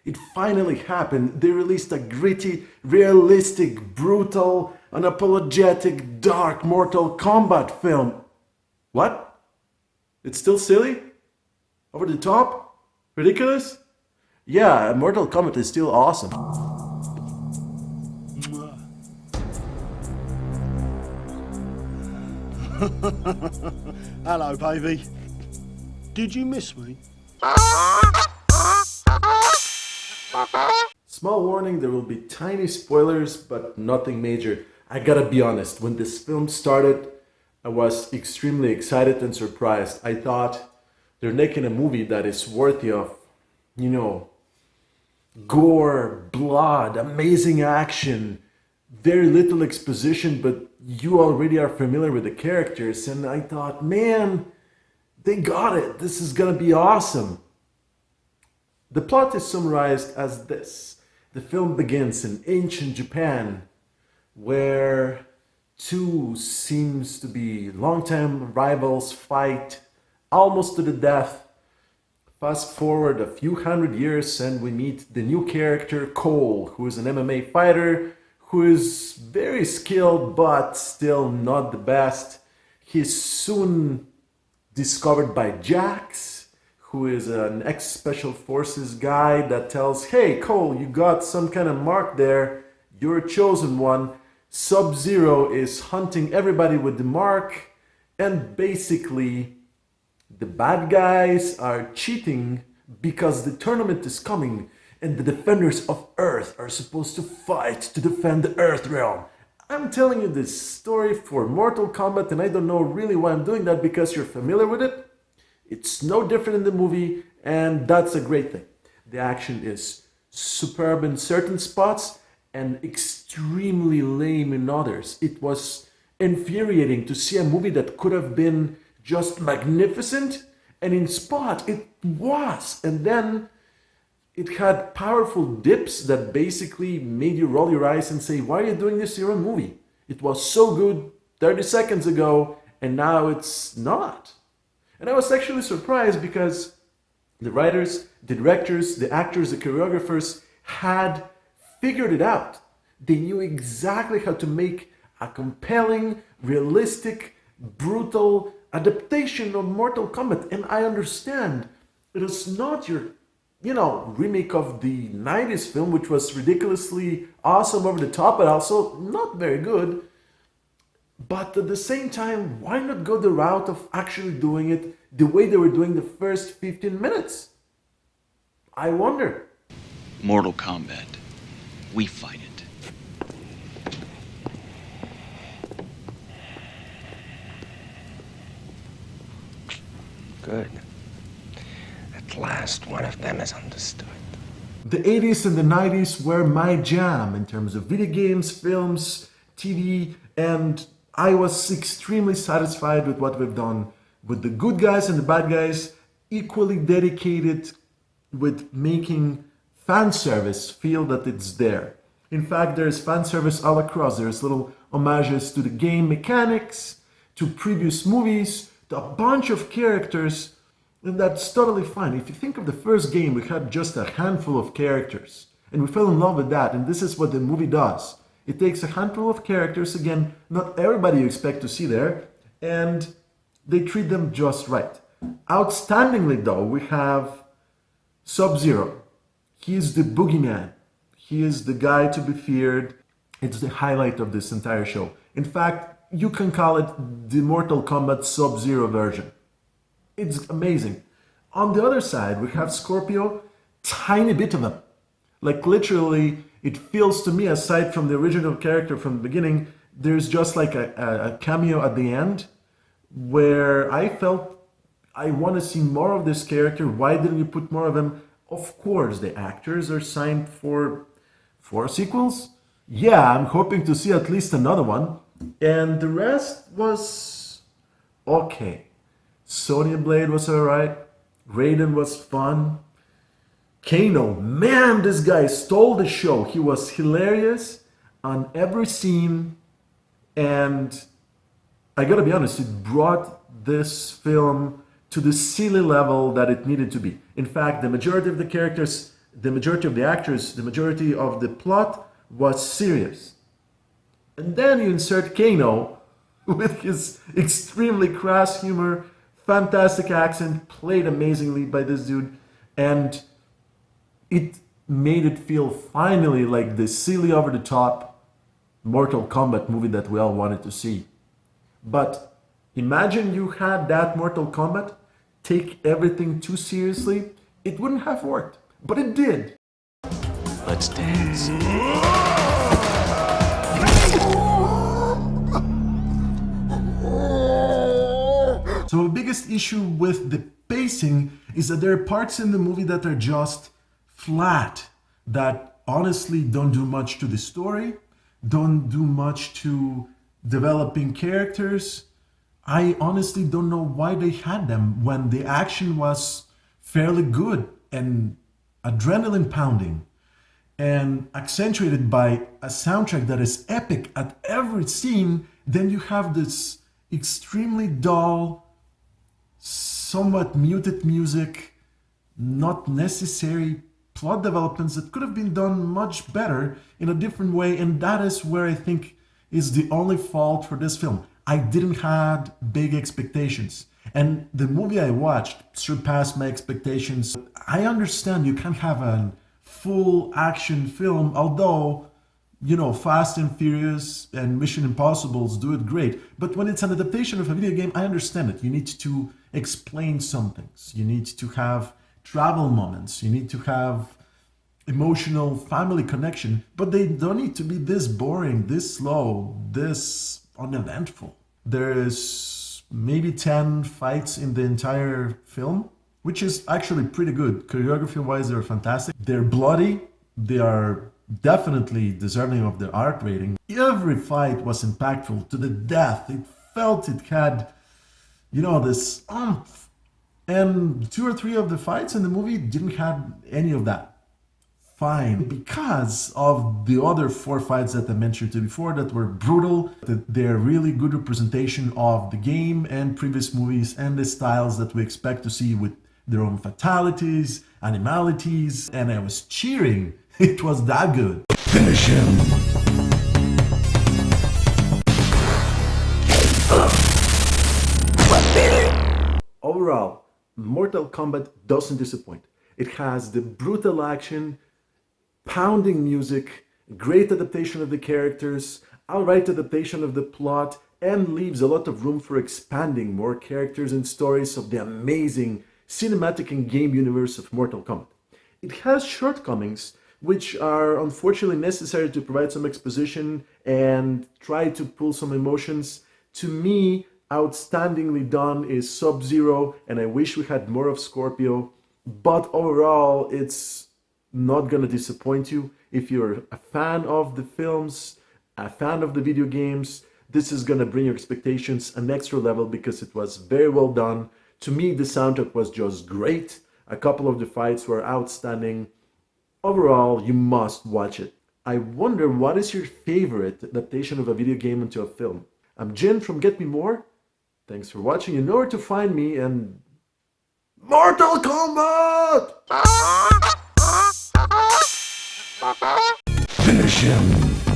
It finally happened. They released a gritty, realistic, brutal, unapologetic, dark Mortal Kombat film. What? It's still silly? Over the top? Ridiculous? Yeah, Mortal Kombat is still awesome. Hello, baby. Did you miss me? Small warning, there will be tiny spoilers, but nothing major. I gotta be honest, when this film started, I was extremely excited and surprised. I thought they're making a movie that is worthy of, you know, gore, blood, amazing action, very little exposition, but you already are familiar with the characters. And I thought, man, they got it. This is gonna be awesome. The plot is summarized as this. The film begins in ancient Japan, where two seems to be longtime rivals fight almost to the death. Fast forward a few hundred years and we meet the new character Cole, who is an MMA fighter, who is very skilled but still not the best. He's soon discovered by Jax, who is an ex-special forces guy that tells, hey Cole, you got some kind of mark there, you're a chosen one. Subzero is hunting everybody with the mark, and basically the bad guys are cheating because the tournament is coming and the defenders of Earth are supposed to fight to defend the Earth realm. I'm telling you this story for Mortal Kombat, and I don't know really why I'm doing that, because you're familiar with it. It's no different in the movie, and that's a great thing. The action is superb in certain spots and extremely lame in others. It was infuriating to see a movie that could have been just magnificent, and in spot it was, and then it had powerful dips that basically made you roll your eyes and say, why are you doing this to your own movie? It was so good 30 seconds ago and now it's not. And I was actually surprised because the writers, the directors, the actors, the choreographers had figured it out. They knew exactly how to make a compelling, realistic, brutal adaptation of Mortal Kombat. And I understand it is not your, remake of the 90s film, which was ridiculously awesome, over the top, but also not very good. But at the same time, why not go the route of actually doing it the way they were doing the first 15 minutes? I wonder. Mortal Kombat. We fight it. Good. At last, one of them is understood. The 80s and the 90s were my jam in terms of video games, films, TV, and I was extremely satisfied with what we've done, with the good guys and the bad guys equally dedicated with making fan service feel that it's there. In fact, there's fan service all across. There's little homages to the game mechanics, to previous movies, to a bunch of characters, and that's totally fine. If you think of the first game, we had just a handful of characters, and we fell in love with that, and this is what the movie does. It takes a handful of characters, again, not everybody you expect to see there, and they treat them just right. Outstandingly though, we have Subzero. He is the boogeyman. He is the guy to be feared. It's the highlight of this entire show. In fact, you can call it the Mortal Kombat Sub-Zero version. It's amazing. On the other side, we have Scorpio, tiny bit of him. Like literally, it feels to me, aside from the original character from the beginning, there's just like a cameo at the end where I felt I want to see more of this character. Why didn't you put more of him? Of course, the actors are signed for 4 sequels. Yeah, I'm hoping to see at least another one. And the rest was okay. Sonya Blade was alright. Raiden was fun. Kano, man, this guy stole the show. He was hilarious on every scene. And I gotta be honest, it brought this film to the silly level that it needed to be. In fact, the majority of the characters the majority of the actors, the majority of the plot was serious. And then you insert Kano with his extremely crass humor, fantastic accent, played amazingly by this dude, and it made it feel finally like the silly over the top Mortal Kombat movie that we all wanted to see. But imagine you had that Mortal Kombat take everything too seriously, it wouldn't have worked. But it did. Let's dance. So the biggest issue with the pacing is that there are parts in the movie that are just flat, that honestly don't do much to the story, don't do much to developing characters. I honestly don't know why they had them when the action was fairly good and adrenaline pounding and accentuated by a soundtrack that is epic at every scene. Then you have this extremely dull, somewhat muted music, not necessary plot developments that could have been done much better in a different way. And that is where I think is the only fault for this film. I didn't have big expectations, and the movie I watched surpassed my expectations. I understand you can't have a full action film, although, you know, Fast and Furious and Mission Impossibles do it great. But when it's an adaptation of a video game, I understand it. You need to explain some things. You need to have travel moments. You need to have emotional family connection. But they don't need to be this boring, this slow, this uneventful. There's maybe 10 fights in the entire film, which is actually pretty good. Choreography-wise, they're fantastic. They're bloody. They are definitely deserving of the art rating. Every fight was impactful to the death. It felt it had, you know, this oomph. And 2 or 3 of the fights in the movie didn't have any of that. Fine, because of the other 4 fights that I mentioned to before that were brutal. They're really good representation of the game and previous movies and the styles that we expect to see with their own fatalities, animalities, and I was cheering. It was that good. Finish him. Overall, Mortal Kombat doesn't disappoint. It has the brutal action, pounding music, great adaptation of the characters, outright adaptation of the plot, and leaves a lot of room for expanding more characters and stories of the amazing cinematic and game universe of Mortal Kombat. It has shortcomings, which are unfortunately necessary to provide some exposition and try to pull some emotions. To me, outstandingly done is Subzero, and I wish we had more of Scorpio, but overall, it's not gonna disappoint you. If you're a fan of the films, a fan of the video games, this is gonna bring your expectations an extra level because it was very well done. To me, the soundtrack was just great. A couple of the fights were outstanding. Overall, you must watch it. I wonder, what is your favorite adaptation of a video game into a film? I'm Jin from Get Me More. Thanks for watching. You know where to find me, and Mortal Kombat! Finish him.